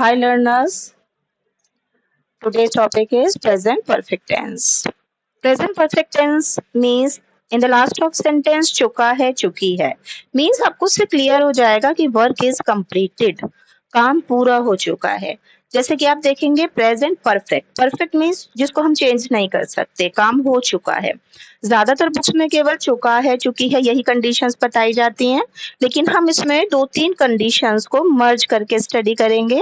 Hi learners, today's topic is present perfect tense. Present perfect tense means in the last of sentence चुका है चुकी है means आपको उससे क्लियर हो जाएगा कि वर्क इज completed, काम पूरा हो चुका है। जैसे कि आप देखेंगे प्रेजेंट परफेक्ट, परफेक्ट मीन्स जिसको हम चेंज नहीं कर सकते, काम हो चुका है। ज्यादातर बुक्स में केवल चुका है चुकी है यही कंडीशंस बताई जाती हैं, लेकिन हम इसमें 2-3 कंडीशंस को मर्ज करके स्टडी करेंगे।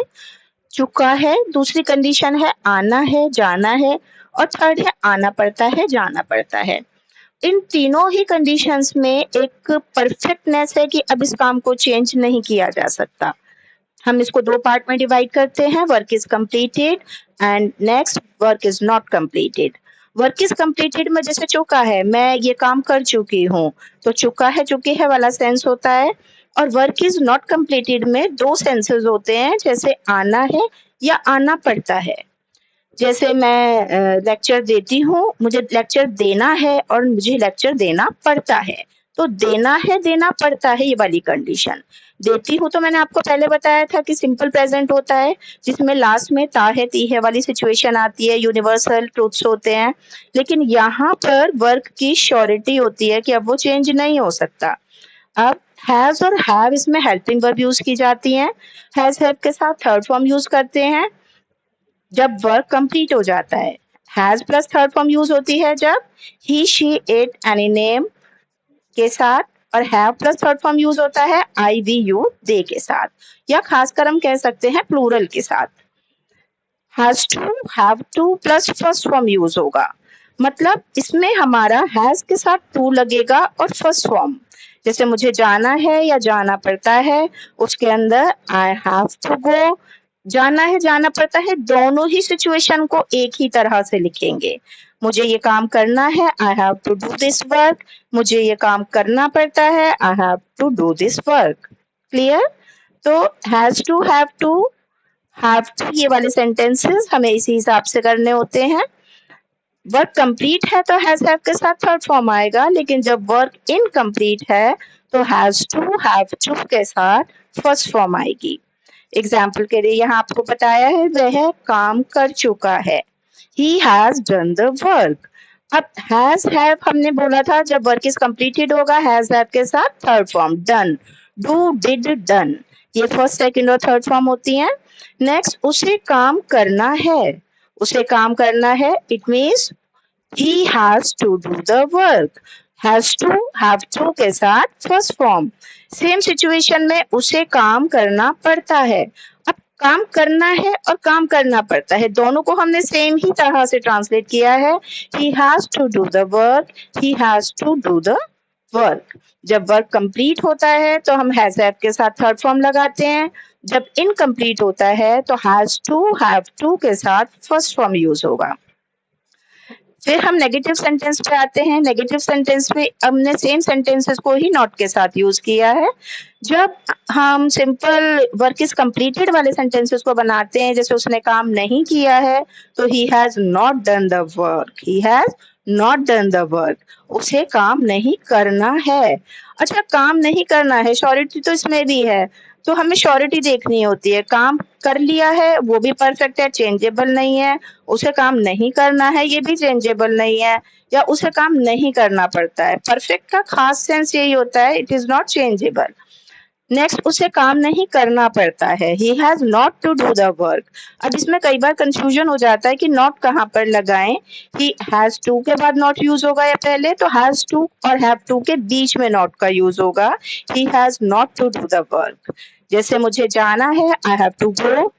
चुका है, दूसरी कंडीशन है आना है जाना है, और थर्ड है आना पड़ता है जाना पड़ता है। इन तीनों ही कंडीशंस में एक परफेक्टनेस है कि अब इस काम को चेंज नहीं किया जा सकता। हम इसको दो पार्ट में डिवाइड करते हैं, work is completed and next work is not completed. Work is completed में जैसे चुका है, मैं ये काम कर चुकी हूँ, तो चुका है चुकी है वाला सेंस होता है। और वर्क इज नॉट कंप्लीटेड में दो सेंसेस होते हैं, जैसे आना है या आना पड़ता है। जैसे मैं लेक्चर देती हूँ, मुझे लेक्चर देना है और मुझे लेक्चर देना पड़ता है। तो देना है देना पड़ता है ये वाली कंडीशन। देती हूँ तो मैंने आपको पहले बताया था कि सिंपल प्रेजेंट होता है, जिसमें लास्ट में ता है ती है वाली सिचुएशन आती है, यूनिवर्सल ट्रूथ्स होते हैं। लेकिन यहाँ पर वर्क की श्योरिटी होती है कि अब वो चेंज नहीं हो सकता। अब हैज और हैव इसमें हेल्पिंग वर्ब यूज की जाती हैं। हैज हैव के साथ थर्ड फॉर्म यूज करते हैं जब वर्क कंप्लीट हो जाता है। Has plus third form use होती है जब ही शी इट एनी नेम के साथ, और have plus third form use होता है आई वी यू दे के साथ, या खासकर हम कह सकते हैं प्लूरल के साथ। Has to have to plus first form use होगा, मतलब इसमें हमारा हैज के साथ टू लगेगा और फर्स्ट फॉर्म, जैसे मुझे जाना है या जाना पड़ता है, उसके अंदर आई हैव टू गो। जाना है जाना पड़ता है दोनों ही सिचुएशन को एक ही तरह से लिखेंगे। मुझे ये काम करना है, I have to do this work. मुझे ये काम करना पड़ता है, I have to do this work. Clear? तो हैव टू ये वाले सेंटेंसेस हमें इसी हिसाब से करने होते हैं। वर्क कंप्लीट है तो हैज हैव के साथ थर्ड फॉर्म आएगा, लेकिन जब वर्क इनकम्प्लीट है तो हैज टू हैव टू के साथ फर्स्ट फॉर्म आएगी। एग्जाम्पल के लिए यहाँ आपको बताया है वह काम कर चुका है, he has done the work। अब has have हमने बोला था जब वर्क इज कंप्लीटेड होगा has have के साथ third form done, do did done, ये फर्स्ट सेकंड और थर्ड फॉर्म होती हैं। नेक्स्ट उसे काम करना है, उसे काम करना है it means he has to do the work, has to have to के साथ फर्स्ट फॉर्म। सेम सिचुएशन में उसे काम करना पड़ता है। अब काम करना है और काम करना पड़ता है दोनों को हमने सेम ही तरह से ट्रांसलेट किया है, he has to do the work, he has to do the work। जब वर्क कंप्लीट होता है तो हम हैज हैव के साथ थर्ड फॉर्म लगाते हैं, जब इनकम्प्लीट होता है तो हैज टू हैव टू के साथ फर्स्ट फॉर्म यूज होगा। फिर हम नेगेटिव सेंटेंस पे आते हैं। नेगेटिव सेंटेंस में हमने सेम सेंटेंसेस को ही नॉट के साथ यूज किया है। जब हम सिंपल वर्क इज कंप्लीटेड वाले सेंटेंसेस को बनाते हैं, जैसे उसने काम नहीं किया है तो ही has not done the work, he has not done the work, उसे काम नहीं करना है। अच्छा, काम नहीं करना है, श्योरिटी तो इसमें भी है, तो हमें श्योरिटी देखनी होती है। काम कर लिया है वो भी परफेक्ट है, चेंजेबल नहीं है, उसे काम नहीं करना है ये भी चेंजेबल नहीं है, या उसे काम नहीं करना पड़ता है। परफेक्ट का खास सेंस यही होता है, it is not changeable. Next उसे काम नहीं करना पड़ता है, he has not to do the work. अब इसमें कई बार कंफ्यूजन हो जाता है कि नॉट कहाँ पर लगाएं, ही हैज टू के बाद नॉट यूज होगा या पहले, तो हैज टू और हैव टू के बीच में नॉट का यूज होगा, he has not to do the work. जैसे मुझे जाना है, आई हैव टू गो,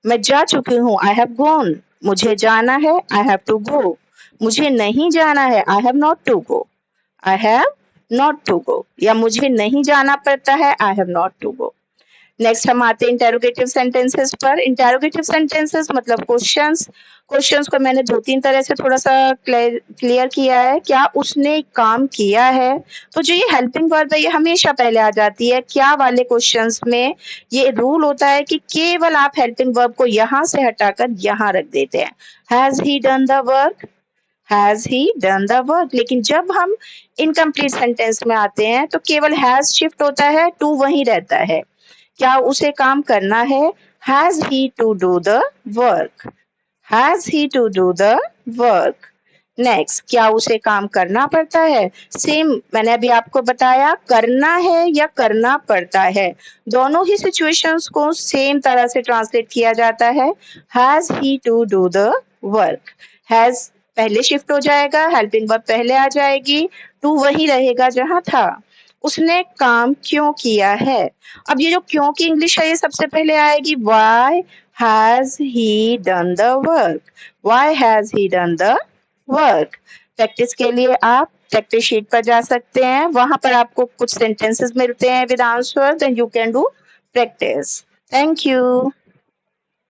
मैं जा चुकी हूँ, आई हैव गॉन। मुझे जाना है, आई हैव टू गो। मुझे नहीं जाना है, I have not to go, I have not to go, या मुझे नहीं जाना पड़ता है, I have not to go. Next हम आते हैं इंटेरोगेटिव सेंटेंसेस पर। इंटेरोगेटिव सेंटेंसेस मतलब क्वेश्चंस। क्वेश्चंस को मैंने 2-3 तरह से थोड़ा सा क्लियर किया है। क्या उसने काम किया है, तो जो ये हेल्पिंग वर्ब है ये हमेशा पहले आ जाती है। क्या वाले क्वेश्चंस में ये रूल होता है कि केवल आप हेल्पिंग वर्ब को यहाँ से हटाकर यहाँ रख देते हैं, has he done the work, has he done the work. लेकिन जब हम इनकम्प्लीट सेंटेंस में आते हैं तो केवल हैज शिफ्ट होता है, टू वहीं रहता है। क्या उसे काम करना है, Has he to do the work? Has he to do the work? Next, क्या उसे काम करना पड़ता है? सेम मैंने अभी आपको बताया, करना है या करना पड़ता है, दोनों ही सिचुएशंस को सेम तरह से ट्रांसलेट किया जाता है. Has he to do the work. Has पहले शिफ्ट हो जाएगा, हेल्पिंग वर्ब पहले आ जाएगी, टू वही रहेगा जहां था. उसने काम क्यों किया है? अब ये जो क्यों की इंग्लिश है ये सबसे पहले आएगी. Why has he done the work? Why has he done the work? Practice के लिए आप प्रैक्टिस शीट पर जा सकते हैं, वहां पर आपको कुछ सेंटेंसेस मिलते हैं with answer, then you can do practice. Thank you.